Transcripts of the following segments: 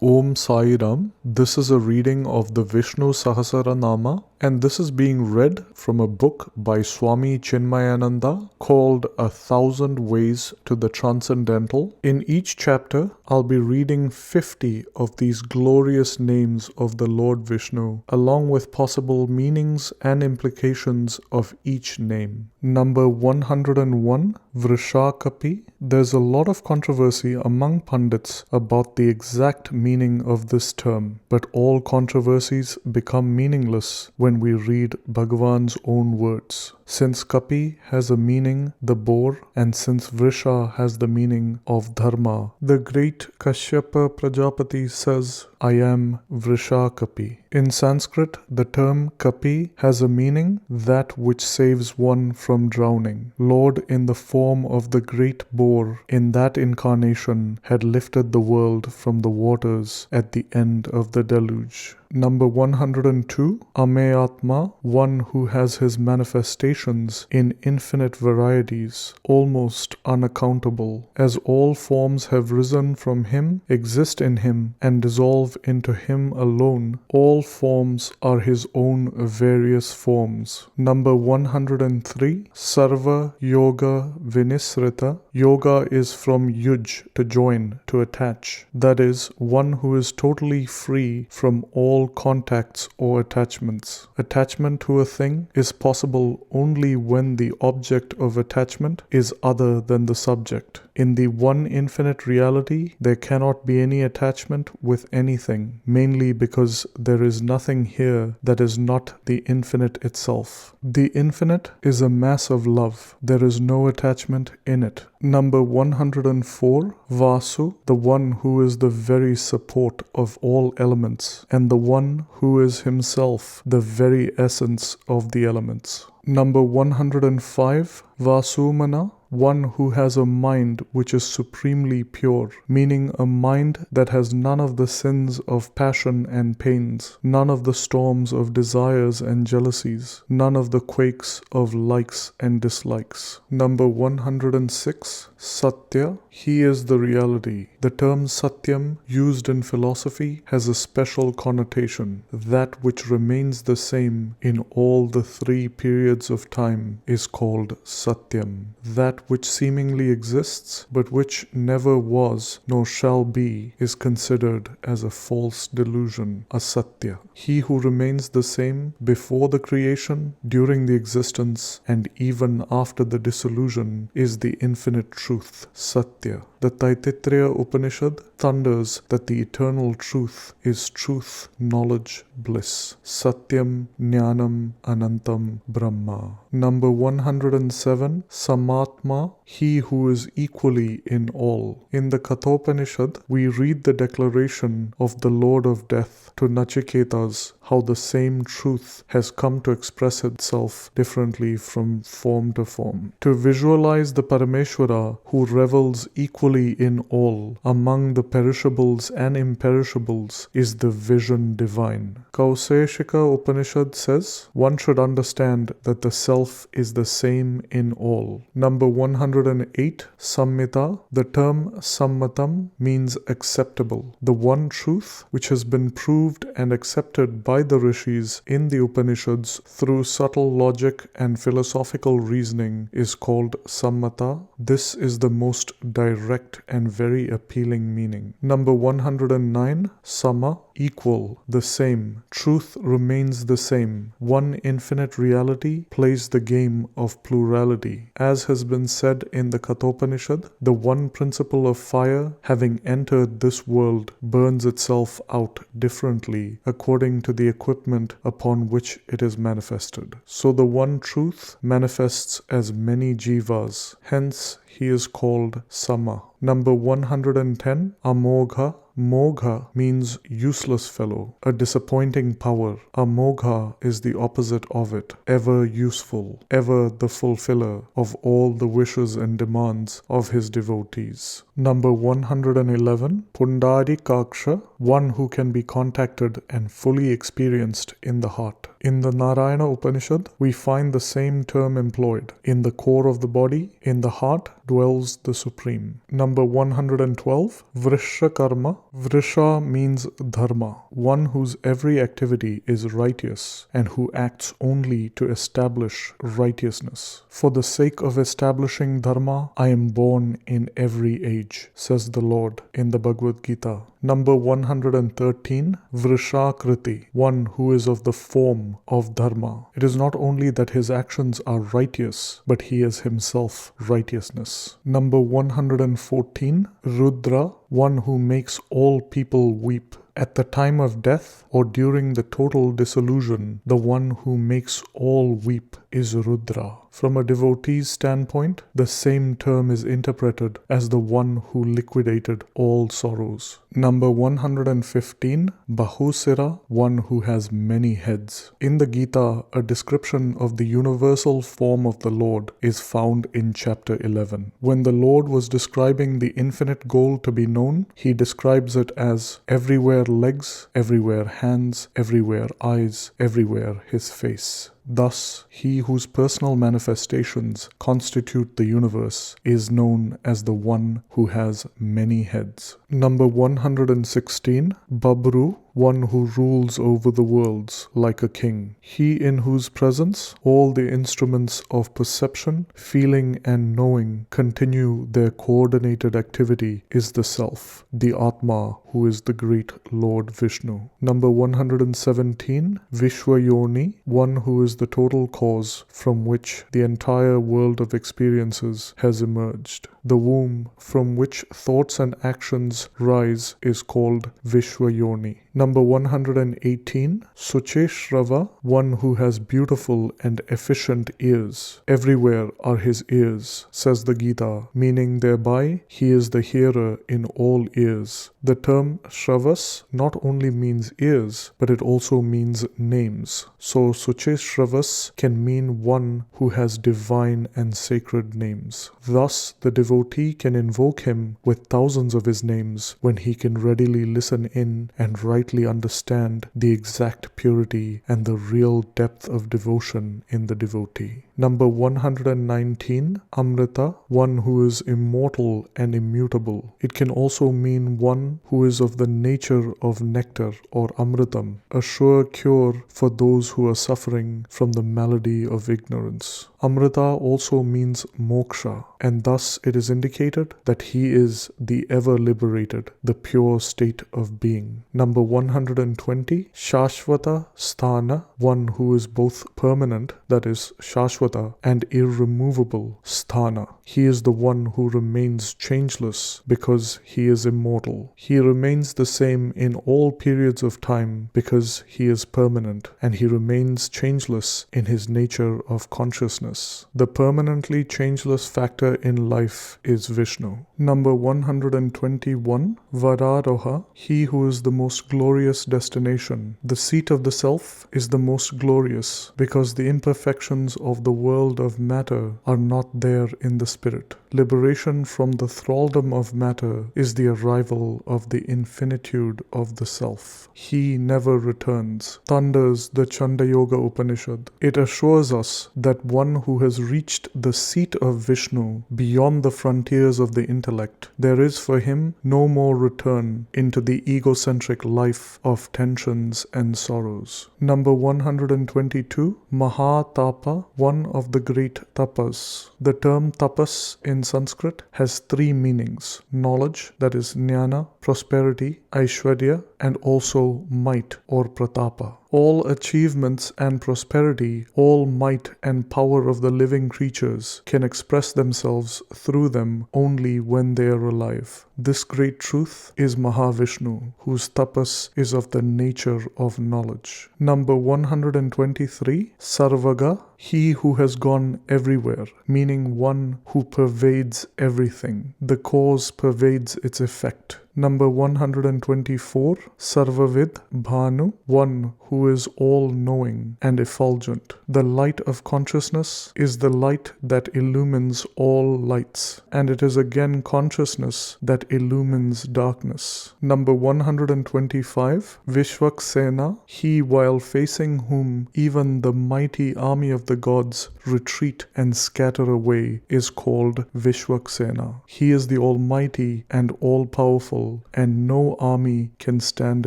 Om Sai Ram. This is a reading of the Vishnu Sahasranama, and this is being read from a book by Swami Chinmayananda called 1,000 Ways to the Transcendental. In each chapter, I'll be reading 50 of these glorious names of the Lord Vishnu, along with possible meanings and implications of each name. Number 101, Vrishakapi. There's a lot of controversy among Pandits about the exact meaning of this term, but all controversies become meaningless when we read Bhagavan's own words. Since Kapi has a meaning, the boar, and since Vrisha has the meaning of Dharma, the great Kashyapa Prajapati says, I am Vrishakapi. In Sanskrit, the term Kapi has a meaning, that which saves one from drowning. Lord, in the form of the great boar, in that incarnation, had lifted the world from the waters at the end of the deluge. Number 102, Ameyatma, one who has his manifestations in infinite varieties, almost unaccountable. As all forms have risen from him, exist in him, and dissolve into him alone, all forms are his own various forms. Number 103, Sarva Yoga Vinisrita. Yoga is from yuj, to join, to attach. That is, one who is totally free from all contacts or attachments. Attachment to a thing is possible only when the object of attachment is other than the subject. In the one infinite reality, there cannot be any attachment with anything, mainly because there is nothing here that is not the infinite itself. The infinite is a mass of love. There is no attachment in it. Number 104, Vasu, the one who is the very support of all elements, and the one who is himself the very essence of the elements. Number 105, Vasumana, one who has a mind which is supremely pure, meaning a mind that has none of the sins of passion and pains, none of the storms of desires and jealousies, none of the quakes of likes and dislikes. Number 106, Satya, he is the reality. The term Satyam, used in philosophy, has a special connotation. That which remains the same in all the three periods of time is called Satyam. That which seemingly exists, but which never was nor shall be, is considered as a false delusion, Asatya. He who remains the same before the creation, during the existence, and even after the dissolution is the infinite truth, Satya. The Taittiriya Upanishad thunders that the eternal truth is truth, knowledge, bliss. Satyam, Jnanam, Anantam, Brahma. Number 107, Samatma, he who is equally in all. In the Kathopanishad, we read the declaration of the Lord of Death to Nachiketas, how the same truth has come to express itself differently from form to form. To visualize the Parameshwara who revels equally in all, among the perishables and imperishables, is the vision divine. Kauseshika Upanishad says, one should understand that the self is the same in all. Number 108, Sammita. The term Sammatam means acceptable. The one truth which has been proved and accepted by the rishis in the Upanishads through subtle logic and philosophical reasoning is called Sammata. This is the most direct and very appealing meaning. Number 109, Sama, equal, the same. Truth remains the same. One infinite reality plays the game of plurality. As has been said in the Kathopanishad, the one principle of fire, having entered this world, burns itself out differently according to the equipment upon which it is manifested. So the one truth manifests as many jivas. Hence, he is called Sama. Number 110, Amogha. Mogha means useless fellow, a disappointing power. Amogha is the opposite of it, ever useful, ever the fulfiller of all the wishes and demands of his devotees. Number 111, Pundarikaksha, one who can be contacted and fully experienced in the heart. In the Narayana Upanishad, we find the same term employed. In the core of the body, in the heart, dwells the Supreme. Number 112, Vrishyakarma. Vrisha means dharma, one whose every activity is righteous and who acts only to establish righteousness. For the sake of establishing dharma, I am born in every age, says the Lord in the Bhagavad Gita. Number 113, Vrishakriti, one who is of the form of dharma. It is not only that his actions are righteous, but he is himself righteousness. Number 114, Rudra, one who makes all people weep. At the time of death or during the total dissolution, the one who makes all weep is Rudra. From a devotee's standpoint, the same term is interpreted as the one who liquidated all sorrows. Number 115, Bahusira, one who has many heads. In the Gita, a description of the universal form of the Lord is found in chapter 11. When the Lord was describing the infinite goal to be known, he describes it as everywhere legs, everywhere hands, everywhere eyes, everywhere his face. Thus, he whose personal manifestations constitute the universe is known as the one who has many heads. Number 116, Babru, one who rules over the worlds like a king. He in whose presence all the instruments of perception, feeling and knowing continue their coordinated activity is the Self, the Atma, who is the great Lord Vishnu. Number 117, Vishwayoni, one who is the total cause from which the entire world of experiences has emerged. The womb from which thoughts and actions rise is called Vishwayoni. Number 118, Sucheshrava, one who has beautiful and efficient ears. Everywhere are his ears, says the Gita, meaning thereby he is the hearer in all ears. The term Shravas not only means ears, but it also means names. So Sucheshravas can mean one who has divine and sacred names. Thus, the devotee can invoke him with thousands of his names when he can readily listen in and rightly understand the exact purity and the real depth of devotion in the devotee. Number 119, Amrita, one who is immortal and immutable. It can also mean one who is of the nature of nectar or amritam, a sure cure for those who are suffering from the malady of ignorance. Amrita also means moksha, and thus it is indicated that he is the ever liberated, the pure state of being. Number 120, Shashvata Sthana, one who is both permanent, that is Shashvata, and irremovable, Sthana. He is the one who remains changeless because he is immortal. He remains the same in all periods of time because he is permanent, and he remains changeless in his nature of consciousness. The permanently changeless factor in life is Vishnu. Number 121, Vararoha, he who is the most glorious destination. The seat of the self is the most glorious because the imperfections of the world of matter are not there in the spirit. Liberation from the thraldom of matter is the arrival of the infinitude of the self. He never returns, thunders the Chandayoga Upanishad. It assures us that one who has reached the seat of Vishnu beyond the frontiers of the intellect, there is for him no more return into the egocentric life of tensions and sorrows. Number 122, Mahatapa, one of the great tapas. The term tapas in Sanskrit has three meanings: knowledge, that is jnana, prosperity, aishwarya, and also might or pratapa. All achievements and prosperity, all might and power of the living creatures can express themselves through them only when they are alive. This great truth is Mahavishnu, whose tapas is of the nature of knowledge. Number 123, Sarvaga, he who has gone everywhere, meaning one who pervades everything. The cause pervades its effect. Number 124, Sarvavid Bhanu, one who is all-knowing and effulgent. The light of consciousness is the light that illumines all lights, and it is again consciousness that illumines darkness. Number 125, Vishwaksena, he while facing whom even the mighty army of the gods retreat and scatter away, is called Vishwaksena. He is the almighty and all-powerful powerful, and no army can stand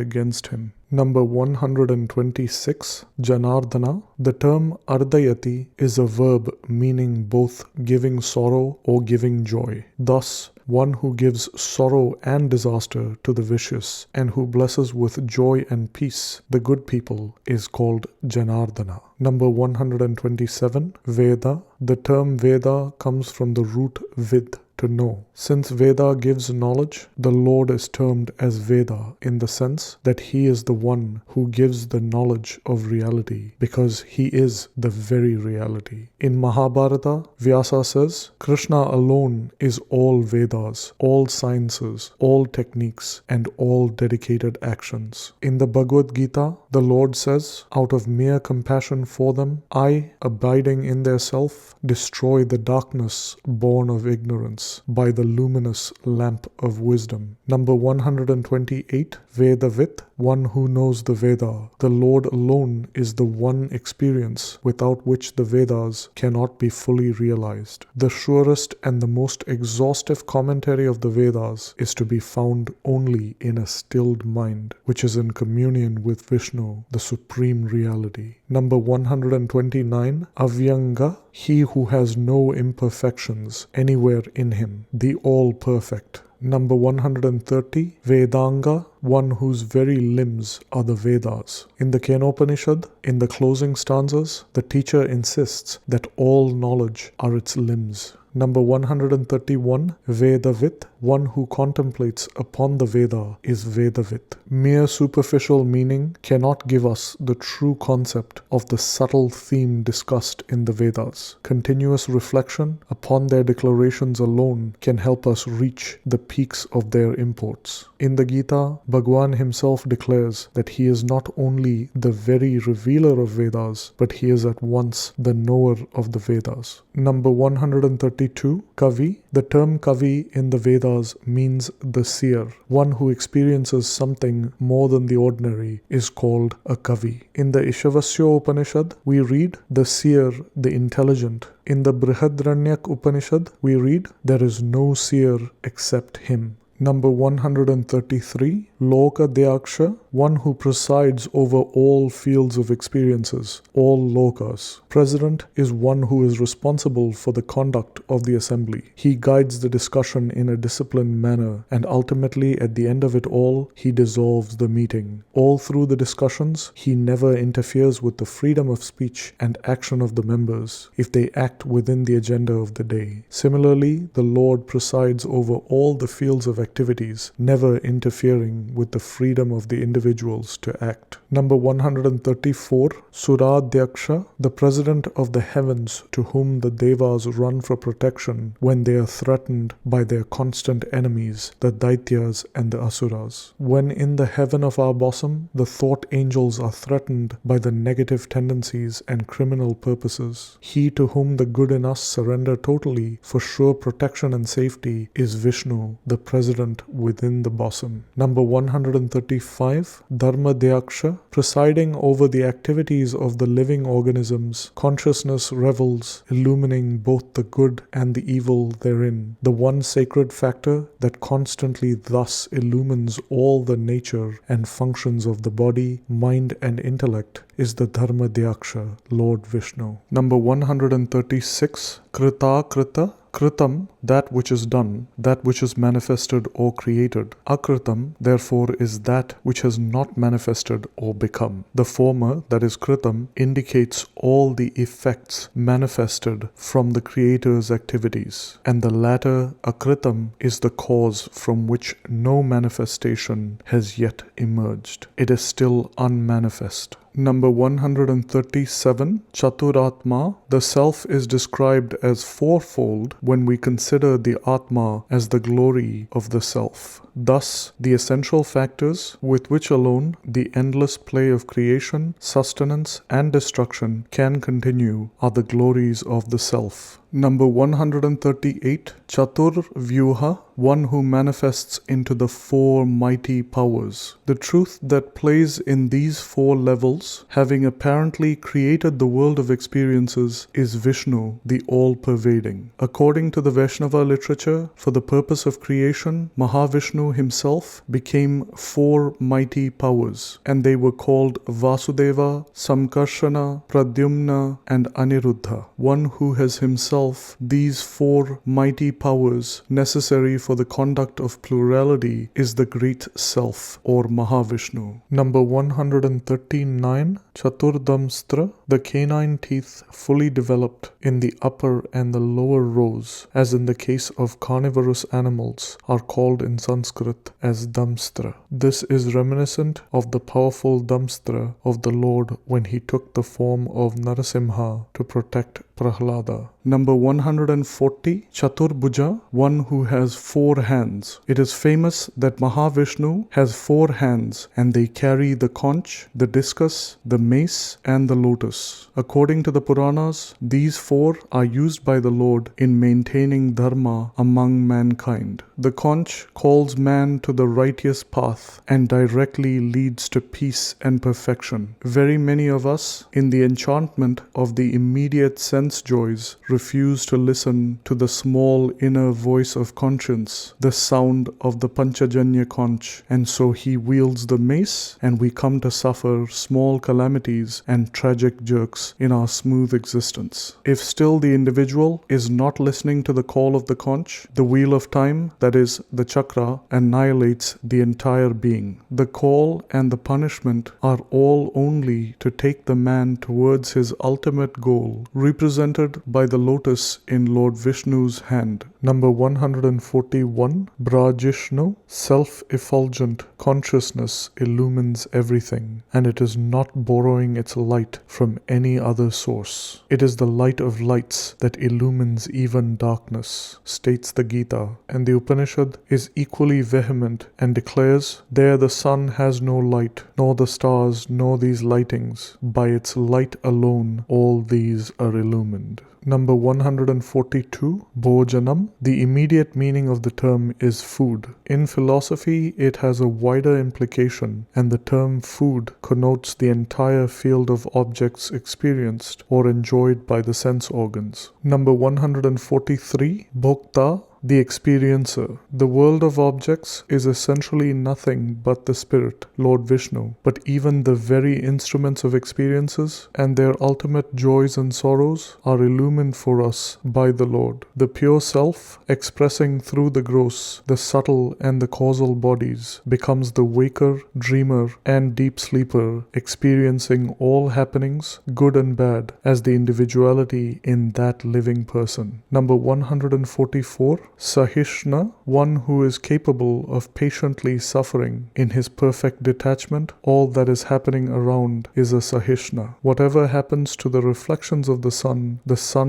against him. Number 126, Janardana. The term Ardayati is a verb meaning both giving sorrow or giving joy. Thus, one who gives sorrow and disaster to the vicious and who blesses with joy and peace the good people is called Janardana. Number 127, Veda. The term Veda comes from the root vid, to know. Since Veda gives knowledge, the Lord is termed as Veda in the sense that he is the one who gives the knowledge of reality because he is the very reality. In Mahabharata, Vyasa says, Krishna alone is all Vedas, all sciences, all techniques, and all dedicated actions. In the Bhagavad Gita, the Lord says, out of mere compassion for them, I, abiding in their self, destroy the darkness born of ignorance by the luminous lamp of wisdom. Number 128, Vedavit, one who knows the Veda. The Lord alone is the one experience without which the Vedas cannot be fully realized. The surest and the most exhaustive commentary of the Vedas is to be found only in a stilled mind, which is in communion with Vishnu, the supreme reality. Number 129, Avyanga, he who has no imperfections anywhere in him, the all-perfect. Number 130, Vedanga, one whose very limbs are the Vedas. In the Kenopanishad, in the closing stanzas, the teacher insists that all knowledge are its limbs. Number 131, Vedavit, one who contemplates upon the Veda is Vedavit. Mere superficial meaning cannot give us the true concept of the subtle theme discussed in the Vedas. Continuous reflection upon their declarations alone can help us reach the peaks of their imports. In the Gita, Bhagwan himself declares that he is not only the very revealer of Vedas, but he is at once the knower of the Vedas. Number 132, Kavi. The term Kavi in the Vedas means the seer. One who experiences something more than the ordinary is called a Kavi. In the Ishavasya Upanishad, we read the seer, the intelligent. In the Brihadraranya Upanishad, we read there is no seer except him. Number 133, Loka Deyaksha, one who presides over all fields of experiences, all lokas. President is one who is responsible for the conduct of the assembly. He guides the discussion in a disciplined manner, and ultimately at the end of it all, he dissolves the meeting. All through the discussions, he never interferes with the freedom of speech and action of the members if they act within the agenda of the day. Similarly, the Lord presides over all the fields of activities, never interfering with the freedom of the individuals to act. Number 134, Suradhyaksha, the president of the heavens to whom the Devas run for protection when they are threatened by their constant enemies, the Daityas and the Asuras. When in the heaven of our bosom, the thought angels are threatened by the negative tendencies and criminal purposes, he to whom the good in us surrender totally for sure protection and safety is Vishnu, the president within the bosom. Number 135, Dharma Deyaksha, presiding over the activities of the living organisms, consciousness revels, illumining both the good and the evil therein. The one sacred factor that constantly thus illumines all the nature and functions of the body, mind and intellect is the Dharma Deyaksha, Lord Vishnu. Number 136, Krita Krita, Kritam, that which is done, that which is manifested or created. Akritam, therefore, is that which has not manifested or become. The former, that is Kritam, indicates all the effects manifested from the Creator's activities, and the latter, Akritam, is the cause from which no manifestation has yet emerged. It is still unmanifest. Number 137, Chaturatma. The self is described as fourfold when we consider the Atma as the glory of the self. Thus, the essential factors with which alone the endless play of creation, sustenance, and destruction can continue are the glories of the self. Number 138, Chatur Vyuha, one who manifests into the four mighty powers. The truth that plays in these four levels, having apparently created the world of experiences, is Vishnu, the all-pervading. According to the Vaishnava literature, for the purpose of creation, Mahavishnu Vishnu himself became 4 mighty powers, and they were called Vasudeva, Samkarshana, Pradyumna, and Aniruddha. One who has himself these 4 mighty powers necessary for the conduct of plurality is the Great Self, or Mahavishnu. Number 139, Chaturdamstra, the canine teeth fully developed in the upper and the lower rows, as in the case of carnivorous animals, are called in Sanskrit as Damstra. This is reminiscent of the powerful Damstra of the Lord when he took the form of Narasimha to protect Prahlada. Number 140, Chaturbuja, one who has 4 hands. It is famous that Mahavishnu has 4 hands, and they carry the conch, the discus, the mace, and the lotus. According to the Puranas, these 4 are used by the Lord in maintaining dharma among mankind. The conch calls man to the righteous path and directly leads to peace and perfection. Very many of us, in the enchantment of the immediate sense joys, refuse to listen to the small inner voice of conscience, the sound of the Panchajanya conch, and so he wields the mace, and we come to suffer small calamities and tragic jerks in our smooth existence. If still the individual is not listening to the call of the conch, the wheel of time, that is, the chakra, annihilates the entire being. The call and the punishment are all only to take the man towards his ultimate goal, represented by the lotus in Lord Vishnu's hand. Number 141, Brajishnu, self-effulgent consciousness illumines everything, and it is not borrowing its light from any other source. It is the light of lights that illumines even darkness, states the Gita, and the Upanishad is equally vehement and declares, there the sun has no light, nor the stars, nor these lightings. By its light alone all these are illumined. Number 142, Bhojanam. The immediate meaning of the term is food. In philosophy, it has a wider implication, and the term food connotes the entire field of objects experienced or enjoyed by the sense organs. Number 143, Bhokta, the experiencer. The world of objects is essentially nothing but the spirit, Lord Vishnu, but even the very instruments of experiences and their ultimate joys and sorrows are illumined for us by the Lord. The pure self, expressing through the gross, the subtle and the causal bodies, becomes the waker, dreamer, and deep sleeper, experiencing all happenings, good and bad, as the individuality in that living person. Number 144, Sahishna, one who is capable of patiently suffering. In his perfect detachment, all that is happening around is a Sahishna. Whatever happens to the reflections of the sun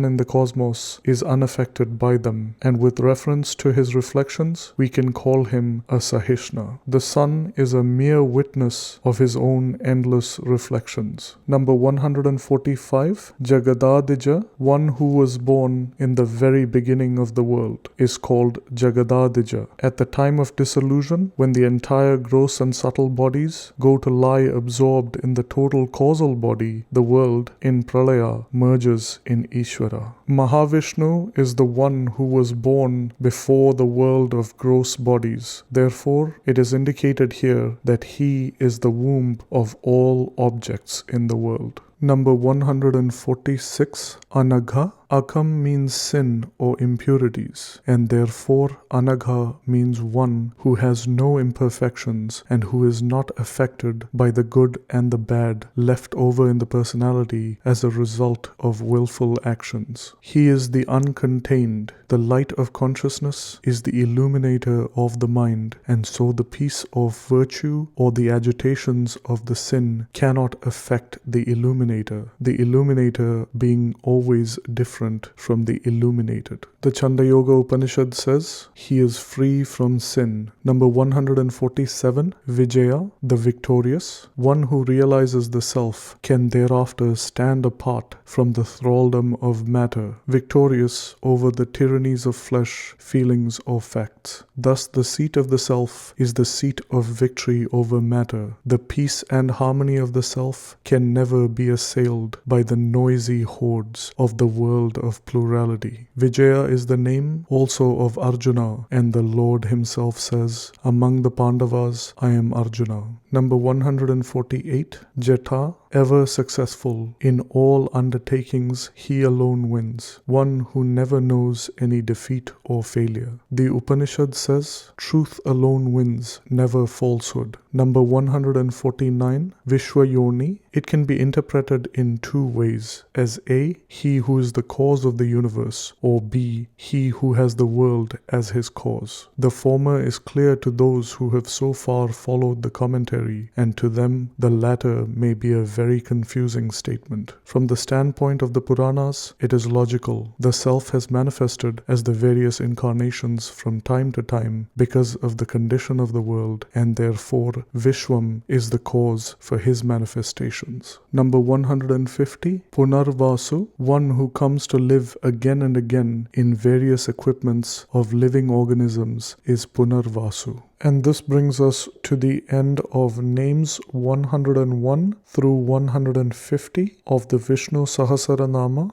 in the cosmos is unaffected by them, and with reference to his reflections, we can call him a Sahishna. The sun is a mere witness of his own endless reflections. Number 145, Jagadadija, one who was born in the very beginning of the world, is called Jagadadija. At the time of dissolution, when the entire gross and subtle bodies go to lie absorbed in the total causal body, the world in Pralaya merges in Ishvara. Mahavishnu is the one who was born before the world of gross bodies. Therefore, it is indicated here that he is the womb of all objects in the world. Number 146, Anagha. Akam means sin or impurities, and therefore Anagha means one who has no imperfections and who is not affected by the good and the bad left over in the personality as a result of willful actions. He is the uncontained. The light of consciousness is the illuminator of the mind, and so the peace of virtue or the agitations of the sin cannot affect the illuminator being always different from the illuminated. The Chanda Yoga Upanishad says, he is free from sin. Number 147, Vijaya, the victorious. One who realizes the self can thereafter stand apart from the thraldom of matter, victorious over the tyrannies of flesh, feelings, or facts. Thus the seat of the self is the seat of victory over matter. The peace and harmony of the self can never be assailed by the noisy hordes of the world of plurality. Vijaya is the name also of Arjuna, and the Lord himself says, among the Pandavas, I am Arjuna. Number 148, Jeta, ever successful in all undertakings, he alone wins, one who never knows any defeat or failure. The Upanishad says, truth alone wins, never falsehood. Number 149, Vishwayoni. It can be interpreted in two ways, as A, he who is the cause of the universe, or B, he who has the world as his cause. The former is clear to those who have so far followed the commentary, and to them the latter may be a very confusing statement. From the standpoint of the Puranas, it is logical. The self has manifested as the various incarnations from time to time because of the condition of the world, and therefore Vishwam is the cause for his manifestations. Number 150, Punarvasu, one who comes to live again and again in various equipments of living organisms, is Punarvasu. And this brings us to the end of names 101 through 150 of the Vishnu Sahasranama.